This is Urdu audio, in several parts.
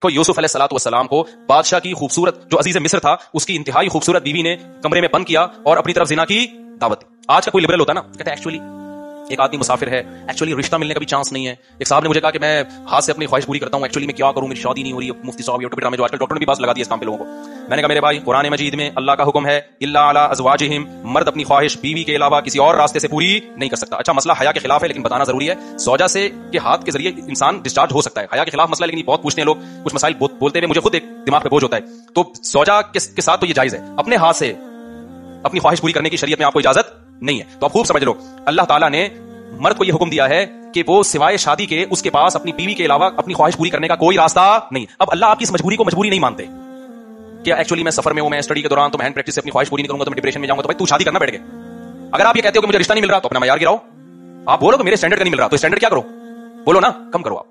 کو یوسف علیہ الصلوۃ والسلام کو بادشاہ کی خوبصورت جو عزیز مصر تھا اس کی انتہائی خوبصورت بیوی نے کمرے میں بند کیا اور اپنی طرف زنا کی دعوت دی. آج کا کوئی لبرل ہوتا نا کہتا ہے ایکچولی ایک آدمی مسافر ہے, ایکچولی رشتہ ملنے کا بھی چانس نہیں ہے. ایک صاحب نے مجھے کہا کہ میں ہاتھ سے اپنی خواہش پوری کرتا ہوں, ایکچولی میں کیا کروں, میری شادی نہیں ہو رہی. مفتی صاحب یوٹیوب ڈرامے جو آج کل ڈاکٹر نے بھی باز لگا دی اس کام پہ لوگوں کو. میں نے کہا میرے بھائی قرآن مجید میں اللہ کا حکم ہے الا علی ازواجہم, مرد اپنی خواہش بیوی کے علاوہ کسی اور راستے سے پوری نہیں کر سکتا. اچھا مسئلہ حیا کے خلاف ہے لیکن بتانا ضروری ہے. زوجہ سے کے ہاتھ کے ذریعے انسان ڈسچارج ہو سکتا ہے, حیا کے خلاف مسئلہ, لیکن بہت پوچھتے ہیں لوگ کچھ مسائل بولتے ہوئے مجھے خود ایک دماغ پہ بوجھ ہوتا ہے. تو زوجہ کے ساتھ تو یہ جائز ہے, اپنے ہاتھ سے اپنی خواہش پوری کرنے کی شریعت میں آپ کو اجازت نہیں ہے. تو آپ خوب سمجھ لو اللہ تعالیٰ نے مرد کو یہ حکم دیا ہے کہ وہ سوائے شادی کے اس کے پاس اپنی بیوی کے علاوہ اپنی خواہش پوری کرنے کا کوئی راستہ نہیں. اب اللہ آپ کی اس مجبوری کو مجبوری نہیں مانتے کہ ایکچولی میں سفر میں ہوں, میں اسٹڈی کے دوران تو میں ہینڈ پریکٹس سے اپنی خواہش پوری نہیں کروں گا تو میں ڈپریشن میں جاؤں گا. تو بھائی تو شادی کرنا بیٹھ گئے. اگر آپ یہ کہتے ہو کہ مجھے رشتہ نہیں مل رہا تو اپنا معیار گراؤ. آپ بولو کہ میرے اسٹینڈرڈ کا نہیں مل رہا تو اسٹینڈرڈ کیا کرو, بولو نا کم کرو. آپ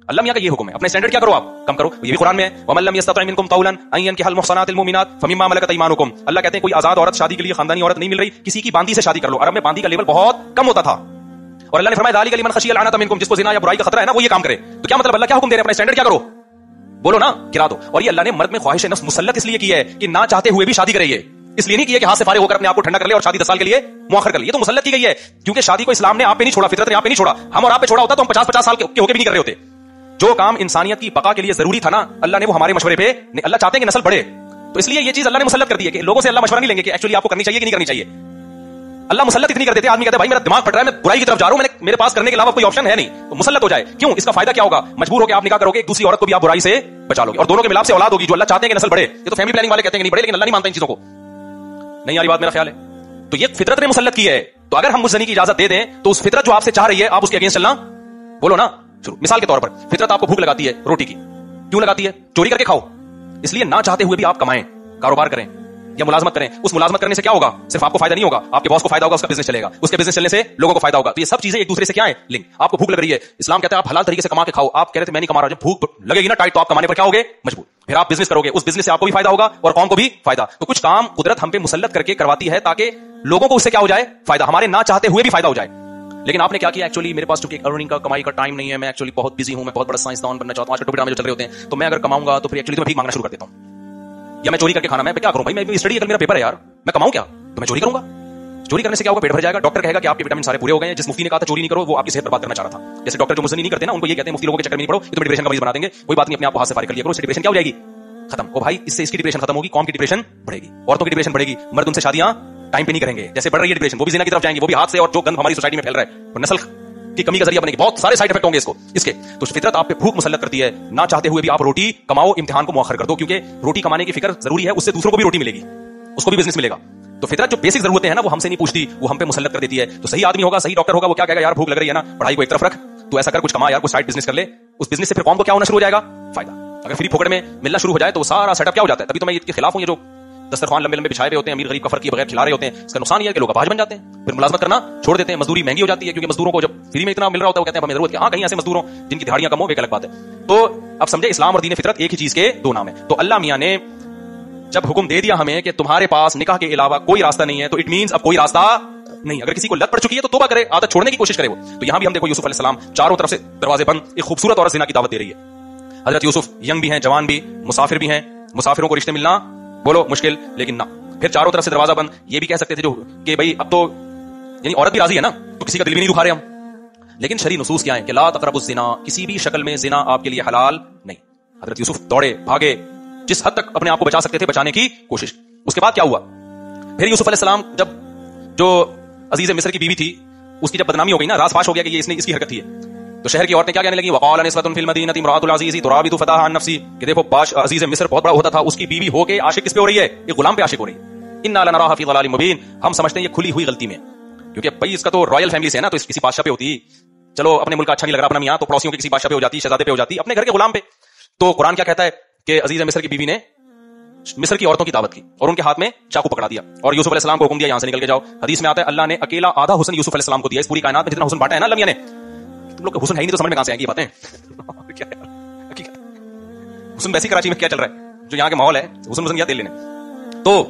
اللہ میاں کا یہ حکم ہے, اپنے اسٹینڈرڈ کیا کرو, آپ کم کرو. یہ بھی قرآن میں ہے وَمَن لَّمْ يَسْتَطِعْ مِنكُمْ طَوْلًا أَن يَنكِحَ الْمُحْصَنَاتِ الْمُؤْمِنَاتِ فَمِمَّا مَلَكَتْ أَيْمَانُكُمْ. اللہ کہتے ہیں کوئی آزاد عورت شادی کے لیے خاندانی عورت نہیں مل رہی, کسی کی باندی سے شادی کر لو. عرب میں باندی کا لیول بہت کم ہوتا تھا اور اللہ نے فرمایا ذَلِكَ لِمَنْ خَشِيَ الْعَنَتَ مِنكُمْ, جس کو زنا یا برائی کا خطرہ ہے نا وہ یہ کام کرے. تو کیا مطلب اللہ کیا حکم دے رہے ہیں, اپنا اسٹینڈرڈ کیا کرو, بولو نا گرا دو. اور یہ اللہ نے مرد میں خواہش نفس مسلط اس لیے کی ہے کہ نہ چاہتے ہوئے بھی شادی کرے, اس لیے نہیں کی ہے کہ ہاتھ سے فارغ ہو کر اپنے آپ کو ٹھنڈا کر لے اور شادی 10 سال کے لیے مؤخر کر لے. یہ تو مسلط کی گئی ہے کیونکہ شادی کو اسلام نے آپ پہ نہیں چھوڑا, فطرت نے آپ پہ نہیں چھوڑا. ہم اور آپ پہ چھوڑا ہوتا تو ہم 50 سال کے ہو کے بھی نہیں کر رہے ہوتے. جو کام انسانیت کی بقا کے لیے ضروری تھا نا اللہ نے وہ ہمارے مشورے پہ, اللہ چاہتے ہیں کہ نسل بڑھے, تو اس لیے یہ چیز اللہ نے مسلط کر دی ہے کہ لوگوں سے اللہ مشورہ نہیں لیں گے کہ ایکچولی آپ کو کرنی چاہیے کہ نہیں کرنی چاہیے. اللہ مسلط اتنی کر دیتے ہیں, آدمی کہتا ہے بھائی میرا دماغ پھٹ رہا ہے, میں برائی کی طرف جا رہا ہوں, میرے پاس کرنے کے علاوہ کوئی آپشن ہے نہیں, تو مسلط ہو جائے. کیوں, اس کا فائدہ کیا ہوگا, مجبور ہو کے آپ نکاح کرو گے, ایک دوسری عورت کو بھی آپ برائی سے بچا لو گے اور دونوں کے ملاپ سے اولاد ہوگی جو اللہ چاہتے ہیں کہ نسل بڑھے. یہ تو فیملی پلاننگ والے کہتے ہیں کہ نہیں بڑھے, لیکن اللہ نہیں مانتا ان چیزوں کو. نہیں آ رہی بات میرا خیال ہے. تو یہ فطرت نے مسلط کی ہے, تو اگر ہم مزنی کی اجازت دے دیں تو اس فطرت جو آپ سے چاہ رہی ہے آپ اس کے اگینسٹ چلنا, بولو نا شروع. مثال کے طور پر فطرت آپ کو بھوک لگاتی ہے روٹی کی, کیوں لگاتی ہے, چوری کر کے کھاؤ, اس لیے نہ چاہتے ہوئے بھی آپ کمائیں, کاروبار کریں یا ملازمت کریں. اس ملازمت کرنے سے کیا ہوگا, صرف آپ کو فائدہ نہیں ہوگا, آپ کے باس کو فائدہ ہوگا, اس کا بزنس چلے گا, اس کے بزنس چلنے سے لوگوں کو فائدہ ہوگا. تو یہ سب چیزیں ایک دوسرے سے کیا ہیں, لنک. آپ کو بھوک لگ رہی ہے, اسلام کہتا ہے آپ حلال طریقے سے کما کے کھاؤ. آپ کہہ رہے تھے میں نہیں کما رہا, جب بھوک لگے گی نا ٹائٹ تو آپ کمانے پر کیا ہوگے, مجبور. پھر آپ بزنس کرو گے, اس بزنس سے آپ کو بھی فائدہ ہوگا اور قوم کو بھی فائدہ. تو کچھ کام قدرت ہم پہ مسلط کر کے کرواتی ہے تاکہ لوگوں کو اس سے کیا ہو جائے, فائدہ, ہمارے نہ چاہتے ہوئے بھی فائدہ ہو جائے. لیکن آپ نے کیا کیا, ایکچولی میرے پاس چونکہ ارننگ کا کمائی کا ٹائم نہیں ہے, میں ایکچولی بہت بزی ہوں, میں بہت بڑا سائنسدان بننا چاہتا ہوں, آج کل ڈرامے جو چل رہے ہوتے ہیں, تو میں اگر کماؤں گا تو پھر ایکچولی تو میں بھیک مانگنا شروع کر دیتا ہوں, یا میں چوری کر کے کھانا, میں کیا کروں بھائی, میں اسٹڈی اگر میرا پیپر ہے یار, میں کماؤں کیا, تو میں چوری کروں گا. چوری کرنے سے کیا ہوگا, پیٹ بھر جائے گا, ڈاکٹر کہے گا کہ آپ کے وٹامن سارے پورے ہو گئے ہیں. جس مفتی نے کہا تھا چوری نہیں کرو وہ آپ کی صحت برباد کرنا چاہ رہا تھا. جیسے ڈاکٹر جو مزنی نہیں کرتے نا ان کو یہ کہتے ہیں مفتی لوگوں کے چکر میں نہیں پڑو, یہ تو ڈپریشن کا مریض بنا دیں گے. کوئی بات نہیں, اپنے آپ کو ہاتھ سے فارغ کر لیا کرو, اس سے ڈپریشن کیا ہو جائے گی, ختم. او بھائی اس سے اس کی ڈپریشن ختم ہوگی, قوم کی ڈپریشن بڑھے گی, عورتوں کی ڈپریشن بڑھے گی, مرد ان سے شادیاں ٹائم پہ نہیں کریں گے, جیسے بڑھ رہی ہے ڈپریشن وہ بھی زنا کی طرف جائیں گے, وہ بھی ہاتھ سے, اور جو گند ہماری سوسائٹی میں پھیل رہا ہے وہ نسل کی کمی کا ذریعہ بنے گی, بہت سارے سائیڈ افیکٹ ہوں گے اس کے. تو فطرت آپ پہ بھوک مسلط کرتی ہے, نہ چاہتے ہوئے بھی آپ روٹی کماؤ, امتحان کو مؤخر کر دو, کیونکہ روٹی کمانے کی فکر ضروری ہے, اس سے دوسروں کو بھی روٹی ملے گی, اس کو بھی بزنس ملے گا. تو فطرت جو بیسک ضرورتیں ہیں نا وہ ہم سے نہیں پوچھتی, وہ ہم پہ مسلط کر دیتی ہے. تو صحیح آدمی ہوگا, صحیح ڈاکٹر ہوگا, وہ کیا کہے گا, یار بھوک لگ رہی ہے نا, پڑھائی کو ایک طرف رکھ, تو ایسا کر کچھ کما یار, کوئی سائیڈ بزنس کر لے, اس بزنس سے پھر قوم کو کیا ہونا شروع ہو جائے گا, فائدہ. اگر فری پھوکٹ میں ملنا شروع ہو جائے تو سارا سیٹ اپ کیا ہو جاتا ہے. تبھی تو میں اس کے خلاف ہوں, یہ جو دسترخوان لمبے لمبے بچھائے ہوئے ہوتے ہیں, امیر غریب کا فرق کیے بغیر کھلا رہے ہوتے ہیں, اس کا نقصان یہ ہے کہ لوگ اپاہج بن جاتے ہیں, پھر ملازمت کرنا چھوڑ دیتے ہیں, مزدوری مہنگی ہو جاتی ہے, کیونکہ مزدوروں کو جب فری میں اتنا مل رہا ہوتا ہے وہ کہتے ہیں ہمیں ضرورت ہے. ہاں کہیں ایسے مزدوروں جن کی دہاڑیاں کم ہو, ایک الگ بات ہے. تو اب سمجھے اسلام اور دین فطرت ایک ہی چیز کے دو نام ہیں. تو اللہ میاں نے جب حکم دے دیا ہمیں کہ تمہارے پاس نکاح کے علاوہ کوئی راستہ نہیں ہے, تو اٹ مینز اب کوئی راستہ نہیں. اگر کسی کو لت پڑ چکی ہے تو توبہ کرے, عادت چھوڑنے کی کوشش کرے وہ. تو یہاں بھی ہم دیکھو یوسف علیہ السلام چاروں طرف سے دروازے بند, ایک خوبصورت عورت زنا کی دعوت دے رہی ہے. حضرت یوسف ینگ بھی ہیں, جوان بھی, مسافر بھی ہیں, مسافروں کو رشتے ملنا بولو مشکل, لیکن نہ, پھر چاروں طرف سے دروازہ بند. یہ بھی کہہ سکتے تھے جو کہ بھائی اب تو یعنی عورت بھی راضی ہے نا, تو کسی کا دل بھی نہیں دکھا رہے ہم, لیکن شرعی نصوص کیا ہیں کہ لا تقربوا الزنا, کسی بھی شکل میں زنا آپ کے لیے حلال نہیں. حضرت یوسف دوڑے بھاگے, جس حد تک اپنے آپ کو بچا سکتے تھے بچانے کی کوشش. اس کے بعد کیا ہوا, پھر یوسف علیہ السلام جب جو عزیز مصر کی بیوی تھی اس کی جب بدنامی ہو گئی نا, راز فاش ہو گیا کہ یہ اس کی حرکت تھی, تو شہر کی عورتیں کیا کہنے لگی, وقال نسوة فی المدینہ امرأۃ العزیز تراود فتاها عن نفسہ, کہ دیکھو عزیز مصر بہت بڑا ہوتا تھا, اس کی بیوی ہو کے عاشق کس پہ ہو رہی ہے, ایک غلام پہ عاشق ہو رہی ہے. انا لنراها فی ضلال مبین, ہم سمجھتے ہیں یہ کھلی ہوئی غلطی میں, کیونکہ بھائی اس کا تو رائل فیملی سے ہے نا, تو اس کسی بادشاہ پہ ہوتی, چلو اپنے ملک کا اچھا نہیں لگ رہا اپنا میاں, تو پڑوسیوں کے کسی بادشاہ پہ ہو جاتی, شہزادے پہ ہو جاتی, اپنے گھر کے غلام پہ. تو قرآن کیا کہتا ہے کہ عزیز مصر کی بیوی نے مصر کی عورتوں کی دعوت کی اور ان کے ہاتھ میں چاقو پکڑا دیا اور یوسف علیہ السلام کو حکم دیا یہاں سے نکل کے جاؤ. حدیث میں آتا ہے اللہ نے اکیلا آدھا حسن یوسف علیہ السلام کو دیا, اس پوری کائنات میں جتنا حسن بانٹا ہے نا اللہ میاں نے. تم لوگ حسن ہے ہی نہیں تو سمجھ میں کہاں سے آئیں گی یہ باتیں. حسن ویسی کراچی میں کیا چل رہا ہے, جو یہاں کے ماحول ہے, حسن کیا تیل لینے. تو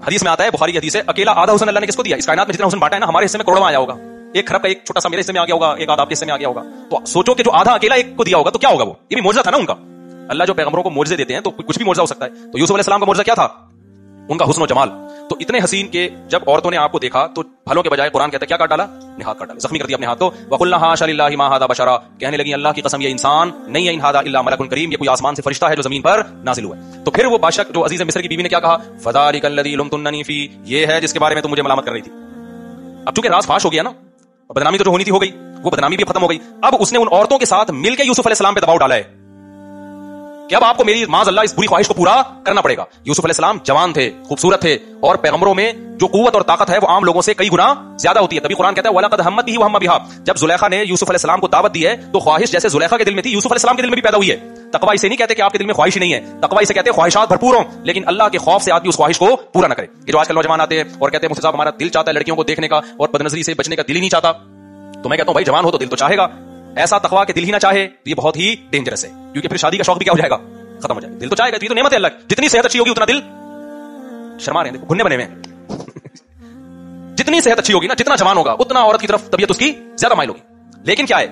حدیث میں آتا ہے, بخاری کی حدیث ہے, اکیلا آدھا حسن اللہ نے کس کو دیا, اس کائنات میں جتنا حسن بانٹا ہے نا ہمارے حصے میں کروڑوں میں آیا ہوگا, ایک خراب کا ایک چھوٹا سا میرے حصے میں آ گیا ہوگا, ایک آدھا آپ کے حصے میں آ گیا ہوگا. تو سوچو کہ جو آدھا اکیلا ایک کو دیا ہوگا تو کیا ہوگا, وہ یہ بھی معجزہ تھا نا ان کا. اللہ جو پیغمبروں کو معجزے دیتے ہیں تو کچھ بھی معجزہ ہو سکتا ہے. تو یوسف علیہ السلام کا معجزہ کیا تھا؟ ان کا حسن و جمال. تو اتنے حسین کہ جب عورتوں نے آپ کو دیکھا تو پھلوں کے بجائے قرآن کہتا ہے کیا کاٹ ڈالا؟ نہاد کاٹ ڈالا, زخمی کر دیا اپنے ہاتھ کو. وقلنا حاشا للہ ما ھذا بشرا, کہنے لگی اللہ کی قسم یہ انسان نہیں ہے, ان ھذا الا ملک کریم, یہ کوئی آسمان سے فرشتہ ہے جو زمین پر نازل ہوا ہے. تو پھر وہ بادشاہ جو عزیز مصر کی بیوی نے کیا کہا؟ فذلک الذی لمتننی فی, یہ ہے جس کے بارے میں تم مجھے ملامت کر رہی تھی. اب چونکہ راز فاش ہو گیا نا, بدنامی تو جو ہونی تھی ہو گئی, وہ بدنامی بھی ختم ہو گئی. اب اس نے ان عورتوں کے ساتھ مل کے یوسف علیہ السلام پہ دباؤ ڈالا ہے کہ اب آپ کو میری معاذ اللہ اس بری خواہش کو پورا کرنا پڑے گا. یوسف علیہ السلام جوان تھے, خوبصورت تھے, اور پیغمبروں میں جو قوت اور طاقت ہے وہ عام لوگوں سے کئی گنا زیادہ ہوتی ہے. تبھی قرآن کہتا ہے وَلَقَدْ هَمَّتْ بِهِ وَهَمَّ بِهَا, جب زلیخا نے یوسف علیہ السلام کو دعوت دی ہے تو خواہش جیسے زلیخا کے دل میں تھی یوسف علیہ السلام کے دل میں بھی پیدا ہوئی ہے. تقوی اسے نہیں کہتے کہ آپ کے دل میں خواہش ہی نہیں ہے, تقوی اسے کہتے ہیں خواہشات بھرپور ہوں, لیکن اللہ کے خوف سے آدمی اس خواہش کو پورا نہ کرے. کہ جو آج کل نوجوان آتے ہیں اور کہتے ہیں مفتی صاحب ہمارا دل چاہتا ہے لڑکیوں کو دیکھنے کا اور بدنظری سے بچنے کا دل ہی نہیں چاہتا. تو میں کہتا ہوں بھائی جوان ہو تو دل تو چاہے گا, ایسا تقوی کہ دل ہی نہ چاہے تو یہ بہت ہی ڈینجرس ہے, کیونکہ پھر شادی کا شوق بھی کیا ہو جائے گا, ختم ہو جائے گا. دل تو چاہے گا, یہ تو نعمت ہے اللہ کی. جتنی صحت اچھی ہوگی اتنا دل, شرما رہے ہیں گھننے بنے ہوئے ہیں, جتنی صحت اچھی ہوگی نا, جتنا جوان ہوگا اتنا عورت کی طرف طبیعت اس کی زیادہ مائل ہوگی. لیکن کیا ہے,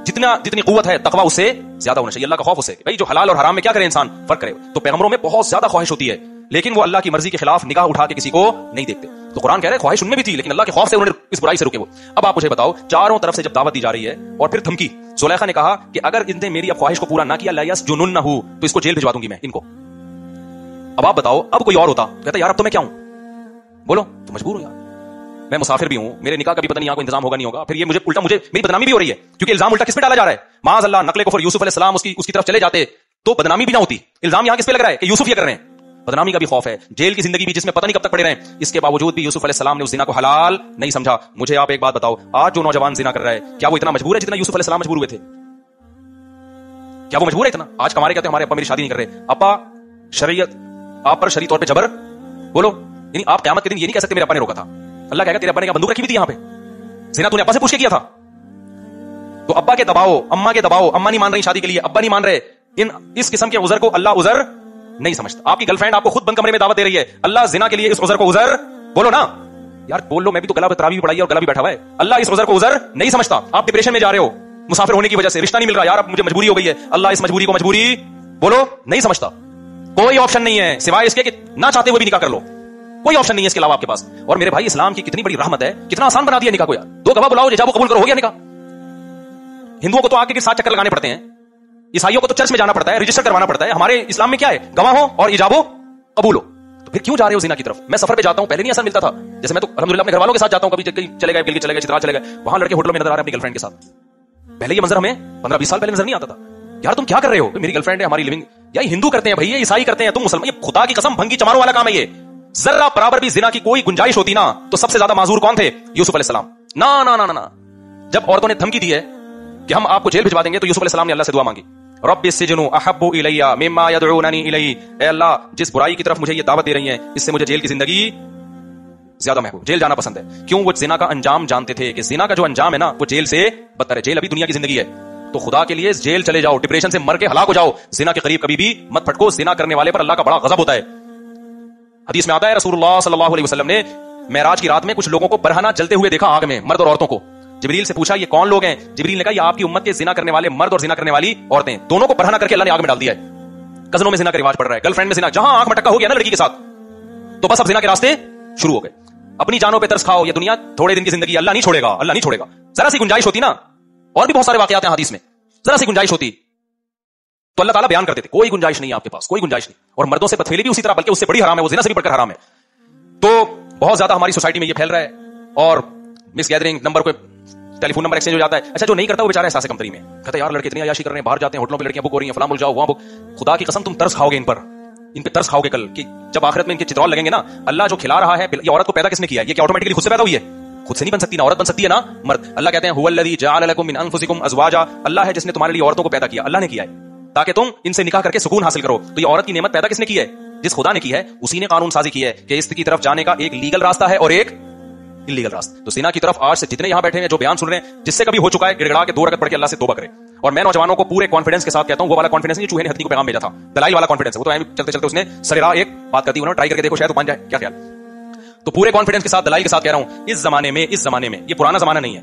جتنی قوت ہے تقوی اس سے زیادہ ہونا چاہیے, اللہ کا خوف اسے, بھائی جو حلال اور حرام میں کیا کرے انسان, فرق کرے. تو پیغمبروں میں بہت زیادہ خواہش ہوتی ہے, لیکن وہ اللہ کی مرضی کے خلاف نگاہ اٹھا کے کسی کو نہیں دیکھتے. تو قرآن کہہ رہے خواہش ان میں بھی تھی, لیکن اللہ کے خوف سے انہوں نے اس برائی سے رکے وہ. اب آپ مجھے بتاؤ, چاروں طرف سے جب دعوت دی جا رہی ہے اور پھر دھمکی, زلیخا نے کہا کہ اگر ان نے میری اب خواہش کو پورا نہ کیا لیسجننہ, تو اس کو جیل بھجوا دوں گی میں ان کو. اب آپ بتاؤ, اب کوئی اور ہوتا کہتا یار اب تو میں کیا ہوں, بولو تو مجبور ہو یار, میں مسافر بھی ہوں, میرے نکاح کا بھی پتہ نہیں یہاں کو انتظام ہوگا نہیں ہوگا, پھر یہ مجھے الٹا میری بدنامی بھی ہو رہی ہے, کیونکہ الزام الٹا کس پہ ڈالا جا رہا ہے, معاذ اللہ نقل کفر. یوسف علیہ السلام اس کی طرف چلے جاتے تو بدنامی بھی نہ ہوتی, الزام یہاں کس پہ لگ رہا ہے کہ یوسف یہ کر رہے ہیں. بدنامی کا بھی خوف ہے, جیل کی زندگی بھی جس میں پتہ نہیں کب تک پڑے رہے. اس کے باوجود بھی یوسف علیہ السلام نے اس زنا کو حلال نہیں سمجھا. مجھے آپ ایک بات بتاؤ, آج جو نوجوان زنا کر رہا ہے کیا وہ اتنا مجبور ہے جتنا یوسف علیہ السلام مجبور ہوئے تھے؟ کیا وہ مجبور ہے اتنا؟ آج ہمارے کہتے ہیں ہمارے ابا میری شادی نہیں کر رہے, ابا شریعت آپ پر شرعی طور پہ جبر, بولو یعنی آپ قیامت کے دن یہ نہیں کہہ سکتے میرے ابا نے روکا تھا. اللہ کہے گا تیرے ابا نے بندوق رکھی ہوئی تھی یہاں پہ, زنا تو نے ابا سے پوچھ کے کیا تھا. تو ابا کے دباؤ, اما کے دباؤ, اما نہیں مان رہی شادی کے لیے, ابا نہیں مان رہے, اس قسم کے عذر کو اللہ عذر نہیں سمجھتا. آپ کی گرل فرینڈ آپ کو خود بند کمرے میں دعوت دے رہی ہے, اللہ زنا کے لیے اس عذر کو عذر, بولو نا یار, بول لو, میں بھی تو گلا تراویح پڑھائی اور گلا بھی بیٹھا ہوا ہے. اللہ اس عذر کو عذر نہیں سمجھتا. آپ ڈپریشن میں جا رہے ہو مسافر ہونے کی وجہ سے, رشتہ نہیں مل رہا, یار اب مجھے مجبوری ہو گئی ہے, اللہ اس مجبوری کو مجبوری, بولو, نہیں سمجھتا. کوئی آپشن نہیں ہے سوائے اس کے کہ نہ چاہتے ہوئے بھی نکاح کر لو, کوئی آپشن نہیں ہے اس کے علاوہ آپ کے پاس. اور میرے بھائی اسلام کی کتنی بڑی رحمت ہے, کتنا آسان بنا دیا نکاح کو یار. 2 گواہ بلاؤ, جب وہ قبول کرو, ہو گیا نکاح. ہندوؤں کو تو آگے کے ساتھ چکر لگانے پڑتے ہیں, عیسائیوں کو تو چرچ میں جانا پڑتا ہے, رجسٹر کروانا پڑتا ہے. ہمارے اسلام میں کیا ہے, گواہ ہو اور ایجاب ہو قبول ہو. تو پھر کیوں جا رہے ہو زنا کی طرف؟ میں سفر پہ جاتا ہوں, پہلے نہیں اثر ملتا تھا, جیسے میں تو الحمدللہ اپنے گھر والوں کے ساتھ جاتا ہوں, کبھی چلے گئے گلگت چلے گئے, چترال چلے گئے, وہاں لڑکے ہوٹلوں میں نظر آ رہے ہیں اپنی گرل فرینڈ کے ساتھ. پہلے یہ منظر ہمیں 15-20 سال پہلے نظر نہیں آتا تھا. یار تم کیا کر رہے ہو, میری گرل فرینڈ ہے, ہماری لیونگ, یہ ہندو کرتے ہیں بھائی, یہ عیسائی کرتے ہیں, تم مسلمان, یہ خدا کی قسم بھنگی چماروں والا کام ہے. یہ ذرہ برابر بھی زنا کی کوئی گنجائش ہوتی نا تو سب سے زیادہ معذور کون تھے؟ یوسف علیہ السلام. نا جب عورتوں نے دھمکی دی ہے کہ ہم آپ کو جیل بھجوا دیں گے تو یوسف علیہ السلام نے اللہ سے دعا مانگی, رب السجن احب الی مما یدعوننی الیہ, اے اللہ جس برائی کی طرف مجھے یہ دعوت دے رہی ہیں اس سے مجھے جیل کی زندگی زیادہ محبوب, جیل جانا پسند ہے. کیوں؟ وہ زنا کا انجام جانتے تھے کہ زنا کا جو انجام ہے نا وہ جیل سے بدتر ہے. جیل ابھی دنیا کی زندگی ہے, تو خدا کے لیے جیل چلے جاؤ, ڈپریشن سے مر کے ہلاک ہو جاؤ, زنا کے قریب کبھی بھی مت پھٹکو. زنا کرنے والے پر اللہ کا بڑا غضب ہوتا ہے. حدیث میں آتا ہے رسول اللہ صلی اللہ علیہ وسلم نے معراج کی رات میں کچھ لوگوں کو برہنہ جلتے ہوئے دیکھا آگ میں, مرد اور عورتوں کو. جبریل سے پوچھا یہ کون لوگ ہیں؟ جبریل نے کہا یہ آپ کی امت کے زنا کرنے والے مرد اور زنا کرنے والی عورتیں, دونوں کو برہنہ کر کے اللہ نے آگ میں ڈال دیا ہے. کزنوں میں زنا کا رواج پڑ رہا ہے, گرل فرینڈ میں زنا, جہاں آنکھ میں ٹکا ہو گیا نا لڑکی کے ساتھ تو بس اب زنا کے راستے شروع ہو گئے. اپنی جانوں پہ ترس کھاؤ, یہ دنیا تھوڑے دن کی زندگی, اللہ نہیں چھوڑے گا, اللہ نہیں چھوڑے گا. ذرا سی گنجائش ہوتی نا, اور بھی بہت سارے واقعات ہیں حدیث میں, ذرا سی گنجائش ہوتی تو اللہ تعالیٰ بیان کرتے تھے کوئی گنجائش نہیں ہے آپ کے پاس, کوئی گنجائش نہیں. اور مردوں سے بدفعلی بھی اسی طرح, بلکہ اس سے بڑی حرام ہے, وہ زنا سے بھی بڑھ کر حرام ہے. تو بہت زیادہ ہماری سوسائٹی میں یہ پھیل رہا ہے, اور مس گیدرنگ نمبر کو ٹیلی فون نمبر ایکسچینج ہو جاتا ہے. اچھا جو نہیں کرتا وہ بیچارہ احساس کمتری میں کہتا ہے یار لڑکے اتنی عیاشی کر رہے ہیں, باہر جاتے ہیں ہوٹلوں پہ لڑکیاں بک ہو رہی ہیں, فلاں مل جاؤ وہاں بک. خدا کی قسم تم ترس کھاؤ گے ان پہ ترس کھاؤ گے کل, کہ جب آخرت میں ان کے چترول لگیں گے نا, اللہ جو کھلا رہا ہے, یہ عورت کو پیدا کس نے کیا ہے؟ یہ کیا آٹومیٹکلی خود سے پیدا ہوئی ہے؟ خود سے نہیں بن سکتی نا, عورت بن سکتی ہے نا مرد. اللہ کہتے ہیں هو الذی جعل لكم من انفسکم ازواجا, اللہ ہے جس نے تمہارے لیے عورتوں کو پیدا کیا, اللہ نے کیا ہے تاکہ تم ان سے نکاح کر کے سکون حاصل کرو. تو یہ عورت کی نعمت پیدا کس نے کی ہے؟ جس خدا نے کی ہے اسی نے قانون سازی کی ہے کہ اس کی طرف جانے کا ایک لیگل راستہ ہے اور ایک انلیگل راستہ. تو زنا کی طرف آج سے جتنے یہاں بیٹھے ہیں جو بیان سن رہے ہیں, جس سے کبھی ہو چکا ہے گڑگڑا کے 2 رکعت پڑھ کے اللہ سے توبہ کرے. اور میں نوجوانوں کو پورے کانفیڈنس کے ساتھ کہتا ہوں, وہ والا کانفیڈنس نہیں چوہے نے ہتھی کو پیغام بھیجا تھا, دلائل والا کانفیڈنس ہے. وہ تو چلتے چلتے اس نے سریرا ایک بات کر دی, انہوں نے ٹرائی کر کے دیکھو شاید تو بن جائے, کیا خیال؟ تو پورے کانفیڈنس کے ساتھ دلائل کے ساتھ کہہ رہا ہوں, اس زمانے میں یہ پرانا زمانہ نہیں ہے,